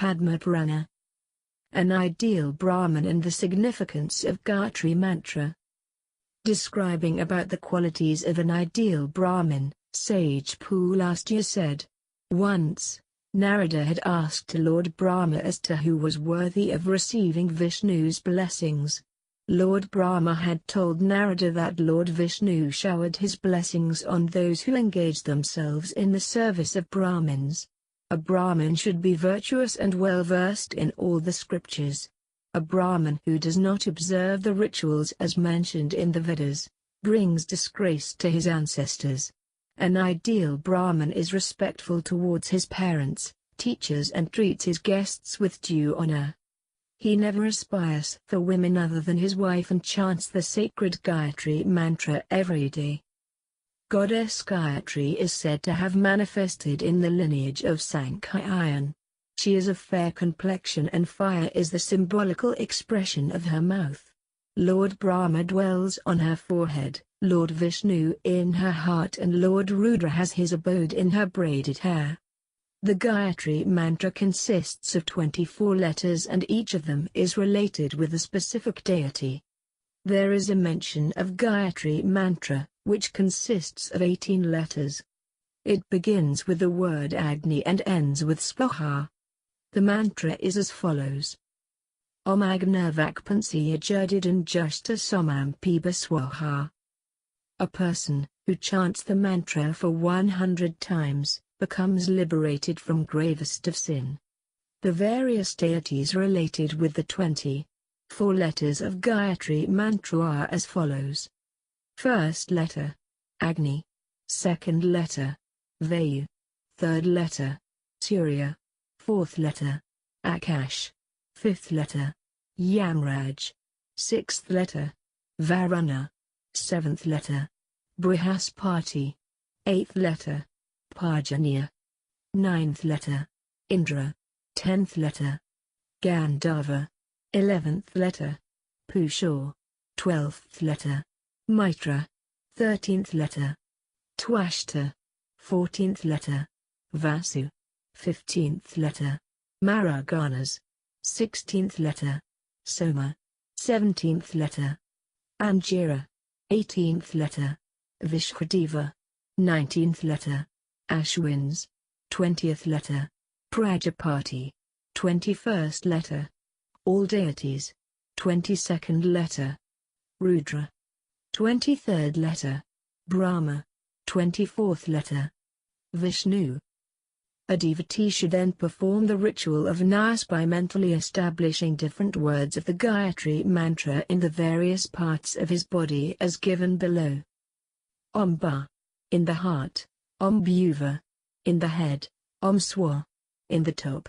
Padmapurana. An ideal Brahmin and the significance of Gayatri Mantra. Describing about the qualities of an ideal Brahmin, sage Pulastya said, "Once, Narada had asked Lord Brahma as to who was worthy of receiving Vishnu's blessings. Lord Brahma had told Narada that Lord Vishnu showered his blessings on those who engaged themselves in the service of Brahmins. A Brahmin should be virtuous and well versed in all the scriptures. A Brahmin who does not observe the rituals as mentioned in the Vedas brings disgrace to his ancestors. An ideal Brahmin is respectful towards his parents, teachers and treats his guests with due honor. He never aspires for women other than his wife and chants the sacred Gayatri Mantra every day." Goddess Gayatri is said to have manifested in the lineage of Sankayan. She is of fair complexion and fire is the symbolical expression of her mouth. Lord Brahma dwells on her forehead, Lord Vishnu in her heart and Lord Rudra has his abode in her braided hair. The Gayatri Mantra consists of 24 letters and each of them is related with a specific deity. There is a mention of Gayatri Mantra, which consists of 18 letters. It begins with the word Agni and ends with Swaha. The mantra is as follows. Om Agnavakpansiya Jadidan Justa Somam Piba Swaha. A person who chants the mantra for 100 times becomes liberated from gravest of sin. The various deities related with the 24 letters of Gayatri Mantra are as follows. First letter, Agni. Second letter, Vayu. Third letter, Surya. Fourth letter, Akash. Fifth letter, Yamraj. Sixth letter, Varuna. Seventh letter, Brihaspati. Eighth letter, Pajanya. Ninth letter, Indra. 10th letter, Gandharva. 11th letter, Pushur. 12th letter, Mitra. 13th letter, Twashta. 14th letter, Vasu. 15th letter, Maraganas. 16th letter, Soma. 17th letter, Angira. 18th letter, Vishwadeva. 19th letter, Ashwins. 20th letter, Prajapati. 21st letter, all deities. 22nd letter, Rudra. 23rd letter, Brahma. 24th letter, Vishnu. A devotee should then perform the ritual of Nas by mentally establishing different words of the Gayatri Mantra in the various parts of his body as given below. Om Ba. In the heart, Om Bhuva. In the head, Om Swa. In the top.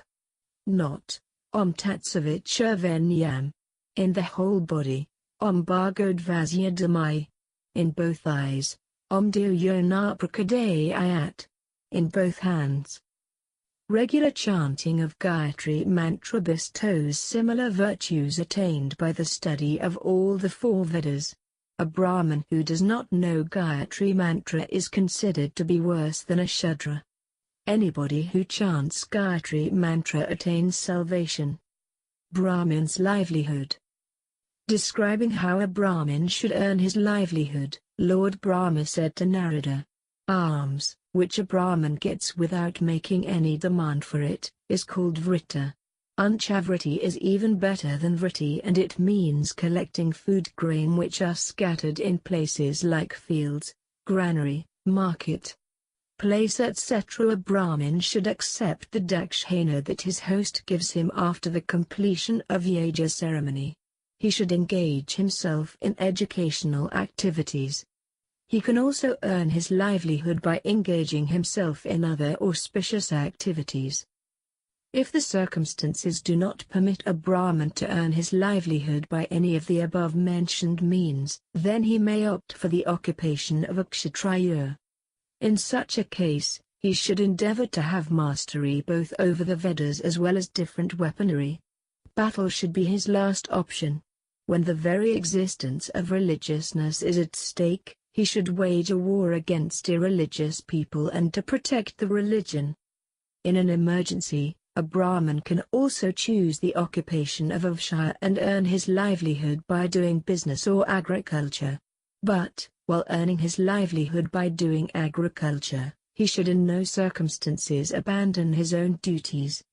Not, Om Tatsavitchavenyam. In the whole body, Om Bhargodvasyadamai. In both eyes, Om Duyonaprakadayat. In both hands. Regular chanting of Gayatri Mantra bestows similar virtues attained by the study of all the 4 Vedas. A Brahmin who does not know Gayatri Mantra is considered to be worse than a Shudra. Anybody who chants Gayatri Mantra attains salvation. Brahmin's livelihood. Describing how a Brahmin should earn his livelihood, Lord Brahma said to Narada, "Alms, which a Brahmin gets without making any demand for it, is called vritta. Unchavriti is even better than vritti and it means collecting food grain which are scattered in places like fields, granary, market place etc. A Brahmin should accept the dakshina that his host gives him after the completion of yaja ceremony. He should engage himself in educational activities. He can also earn his livelihood by engaging himself in other auspicious activities. If the circumstances do not permit a Brahmin to earn his livelihood by any of the above-mentioned means, then he may opt for the occupation of a kshatriya. In such a case, he should endeavor to have mastery both over the Vedas as well as different weaponry. Battle should be his last option. When the very existence of religiousness is at stake, he should wage a war against irreligious people and to protect the religion. In an emergency, A Brahmin can also choose the occupation of Vishya and earn his livelihood by doing business or agriculture. But, while earning his livelihood by doing agriculture, he should in no circumstances abandon his own duties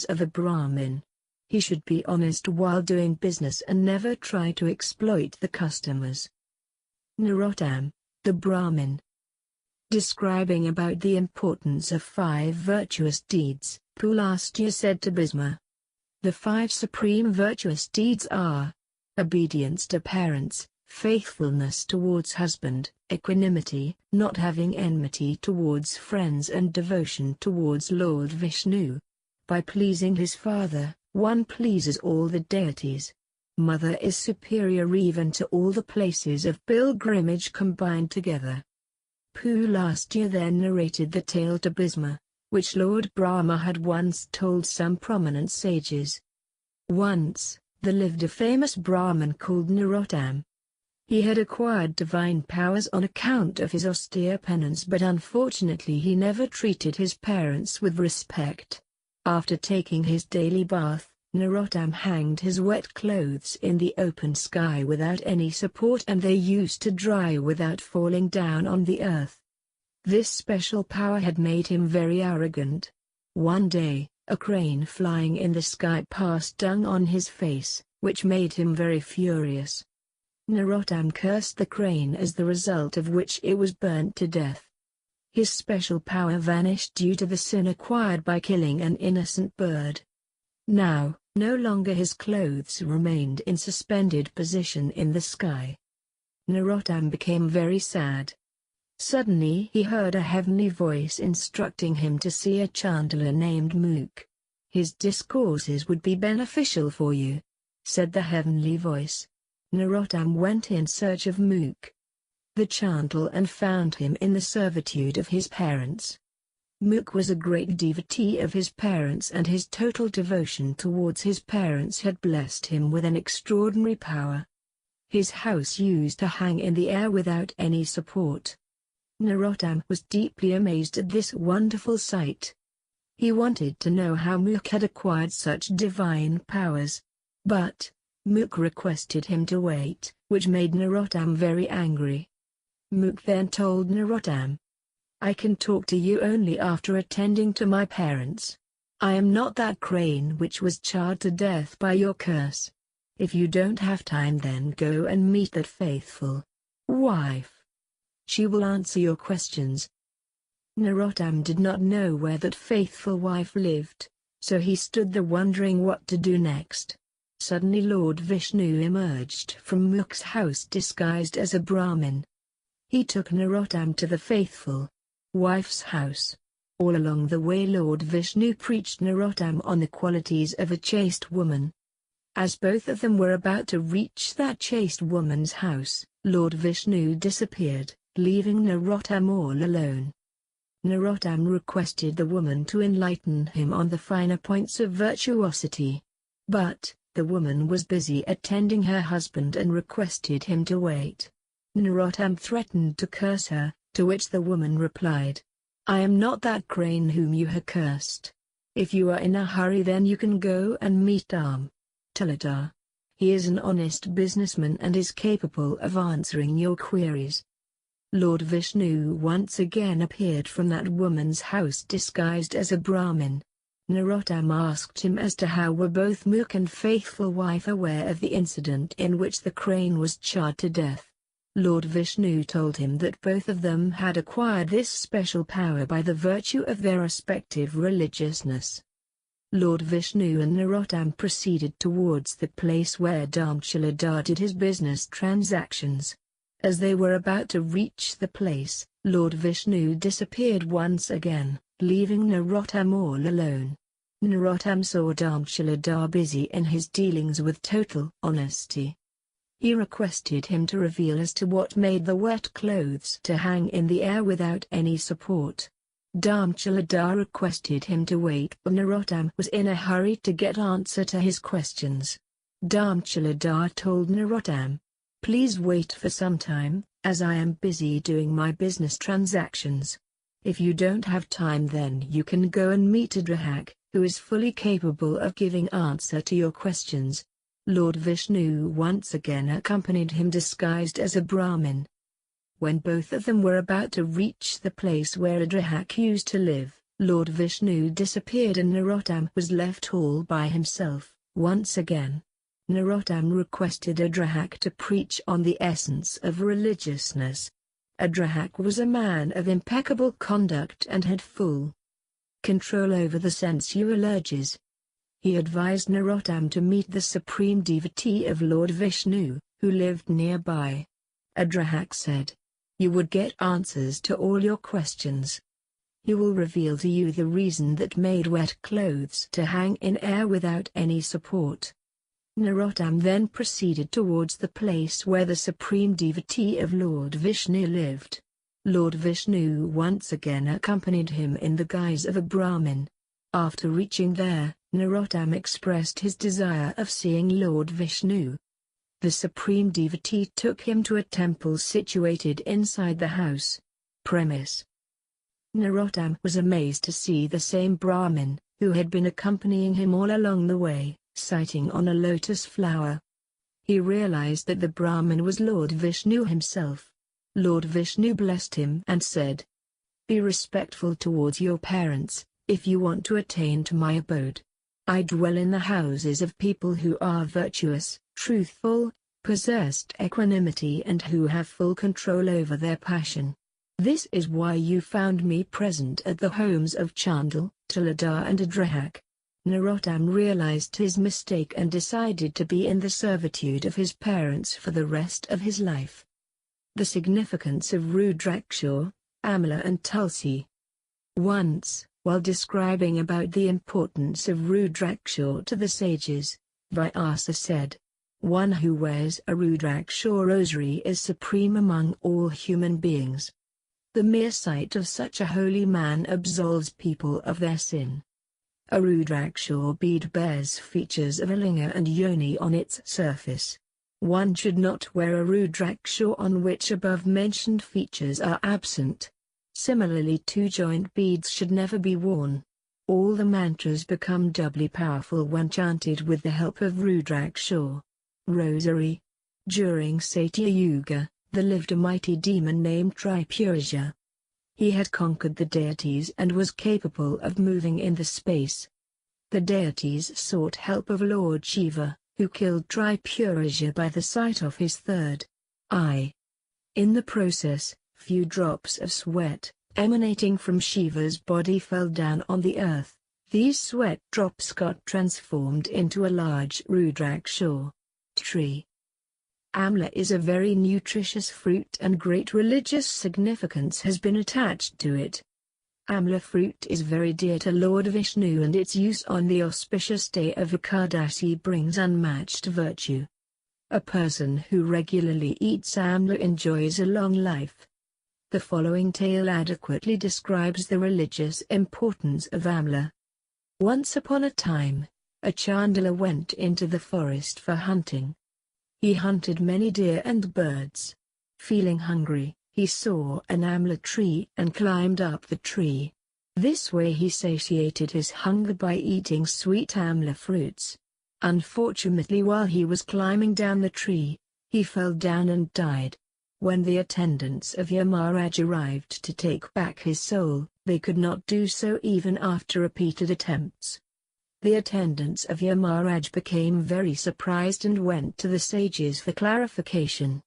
of a Brahmin. He should be honest while doing business and never try to exploit the customers. Narottam, the Brahmin. Describing about the importance of 5 virtuous deeds, Pulasthya said to Bhisma, "The 5 supreme virtuous deeds are obedience to parents, faithfulness towards husband, equanimity, not having enmity towards friends, and devotion towards Lord Vishnu. By pleasing his father, one pleases all the deities. Mother is superior even to all the places of pilgrimage combined together." Pulasthya then narrated the tale to Bhisma, which Lord Brahma had once told some prominent sages. Once, there lived a famous Brahmin called Narottam. He had acquired divine powers on account of his austere penance, but unfortunately he never treated his parents with respect. After taking his daily bath, Narottam hanged his wet clothes in the open sky without any support, and they used to dry without falling down on the earth. This special power had made him very arrogant. One day, a crane flying in the sky passed dung on his face, which made him very furious. Narottam cursed the crane, as the result of which it was burnt to death. His special power vanished due to the sin acquired by killing an innocent bird. Now, no longer his clothes remained in suspended position in the sky. Narottam became very sad. Suddenly he heard a heavenly voice instructing him to see a chandala named Mook. "His discourses would be beneficial for you," said the heavenly voice. Narottam went in search of Mook, the chandal, and found him in the servitude of his parents. Mook was a great devotee of his parents, and his total devotion towards his parents had blessed him with an extraordinary power. His house used to hang in the air without any support. Narottam was deeply amazed at this wonderful sight. He wanted to know how Mook had acquired such divine powers. But Mook requested him to wait, which made Narottam very angry. Mook then told Narottam, "I can talk to you only after attending to my parents. I am not that crane which was charred to death by your curse. If you don't have time, then go and meet that faithful wife. She will answer your questions." Narottam did not know where that faithful wife lived, so he stood there wondering what to do next. Suddenly Lord Vishnu emerged from Mook's house disguised as a Brahmin. He took Narottam to the faithful wife's house. All along the way Lord Vishnu preached Narottam on the qualities of a chaste woman. As both of them were about to reach that chaste woman's house, Lord Vishnu disappeared, leaving Narottam all alone. Narottam requested the woman to enlighten him on the finer points of virtuosity. But the woman was busy attending her husband and requested him to wait. Narottam threatened to curse her, to which the woman replied, "I am not that crane whom you have cursed. If you are in a hurry, then you can go and meet Talada. He is an honest businessman and is capable of answering your queries." Lord Vishnu once again appeared from that woman's house disguised as a Brahmin. Narottam asked him as to how were both Mook and faithful wife aware of the incident in which the crane was charred to death. Lord Vishnu told him that both of them had acquired this special power by the virtue of their respective religiousness. Lord Vishnu and Narottam proceeded towards the place where Dharmchalada did his business transactions. As they were about to reach the place, Lord Vishnu disappeared once again, leaving Narottam all alone. Narottam saw Dharmchalada busy in his dealings with total honesty. He requested him to reveal as to what made the wet clothes to hang in the air without any support. Dharmchalada requested him to wait, but Narottam was in a hurry to get answer to his questions. Dharmchalada told Narottam, "Please wait for some time, as I am busy doing my business transactions." If you don't have time, then you can go and meet Urdrakshak, who is fully capable of giving answer to your questions. Lord Vishnu once again accompanied him disguised as a Brahmin. When both of them were about to reach the place where Urdrakshak used to live, Lord Vishnu disappeared and Narottam was left all by himself. Once again, Narottam requested Urdrakshak to preach on the essence of religiousness. Urdrakshak was a man of impeccable conduct and had full control over the sensual urges. He advised Narottam to meet the supreme devotee of Lord Vishnu, who lived nearby. Urdrakshak said, "You would get answers to all your questions. He will reveal to you the reason that made wet clothes to hang in air without any support." Narottam then proceeded towards the place where the supreme devotee of Lord Vishnu lived. Lord Vishnu once again accompanied him in the guise of a Brahmin. After reaching there, Narottam expressed his desire of seeing Lord Vishnu. The supreme devotee took him to a temple situated inside the house premise. Narottam was amazed to see the same Brahmin, who had been accompanying him all along the way, sighting on a lotus flower. He realized that the Brahmin was Lord Vishnu himself. Lord Vishnu blessed him and said, "Be respectful towards your parents, if you want to attain to my abode. I dwell in the houses of people who are virtuous, truthful, possessed equanimity and who have full control over their passion. This is why you found me present at the homes of Chandal, Tuladar and Urdrakshak." Narottam realized his mistake and decided to be in the servitude of his parents for the rest of his life. The significance of Rudraksha, AMLA and TULSI. Once, while describing about the importance of Rudraksha to the sages, Vyasa said, "One who wears a Rudraksha rosary is supreme among all human beings. The mere sight of such a holy man absolves people of their sin." A Rudraksha bead bears features of a linga and yoni on its surface. One should not wear a Rudraksha on which above-mentioned features are absent. Similarly, two-joint beads should never be worn. All the mantras become doubly powerful when chanted with the help of Rudraksha rosary. During Satya Yuga, there lived a mighty demon named Tripurja. He had conquered the deities and was capable of moving in the space. The deities sought help of Lord Shiva, who killed Tripurja by the sight of his third eye. In the process, few drops of sweat, emanating from Shiva's body, fell down on the earth. These sweat drops got transformed into a large Rudraksha tree. AMLA is a very nutritious fruit and great religious significance has been attached to it. AMLA fruit is very dear to Lord Vishnu and its use on the auspicious day of Ekadasi brings unmatched virtue. A person who regularly eats AMLA enjoys a long life. The following tale adequately describes the religious importance of AMLA. Once upon a time, a Chandala went into the forest for hunting. He hunted many deer and birds. Feeling hungry, he saw an AMLA tree and climbed up the tree. This way he satiated his hunger by eating sweet AMLA fruits. Unfortunately, while he was climbing down the tree, he fell down and died. When the attendants of Yamaraj arrived to take back his soul, they could not do so even after repeated attempts. The attendants of Yamaraj became very surprised and went to the sages for clarification.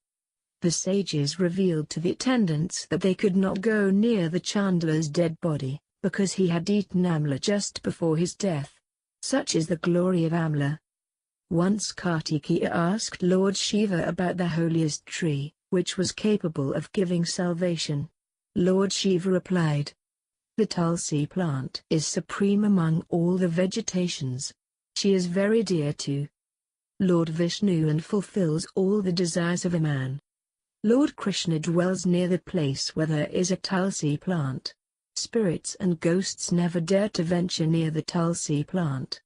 The sages revealed to the attendants that they could not go near the Chandala's dead body, because he had eaten AMLA just before his death. Such is the glory of AMLA. Once Kartikeya asked Lord Shiva about the holiest tree, which was capable of giving salvation. Lord Shiva replied, "The Tulsi plant is supreme among all the vegetations. She is very dear to Lord Vishnu and fulfills all the desires of a man. Lord Krishna dwells near the place where there is a Tulsi plant. Spirits and ghosts never dare to venture near the Tulsi plant.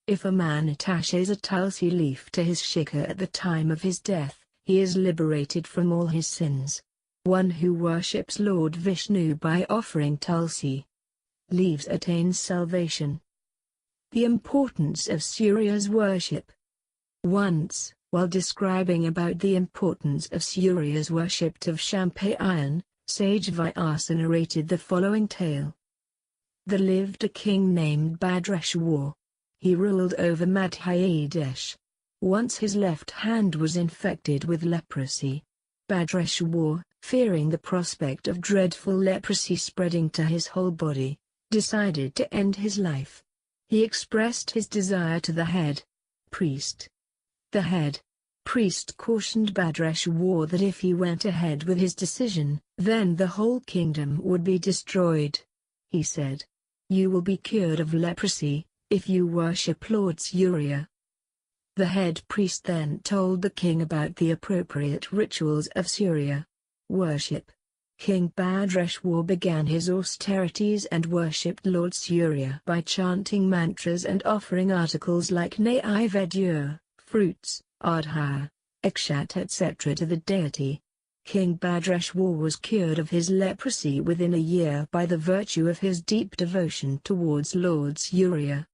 If a man attaches a Tulsi leaf to his shikha at the time of his death, he is liberated from all his sins. One who worships Lord Vishnu by offering tulsi leaves attains salvation. The importance of Surya's worship. Once, while describing about the importance of Surya's worship of Champayan, sage Vyasa narrated the following tale. There lived a king named Bhadrashwa. He ruled over Madhya Pradesh. Once his left hand was infected with leprosy. Bhadrashwa, fearing the prospect of dreadful leprosy spreading to his whole body, decided to end his life. He expressed his desire to the head priest. The head priest cautioned Bhadrashwa that if he went ahead with his decision, then the whole kingdom would be destroyed. He said, "You will be cured of leprosy if you worship Lord Surya." The head priest then told the king about the appropriate rituals of Surya worship. King Bhadrashwa began his austerities and worshipped Lord Surya by chanting mantras and offering articles like naivedya, fruits, adhya, akshat etc. to the deity. King Bhadrashwa was cured of his leprosy within a year by the virtue of his deep devotion towards Lord Surya.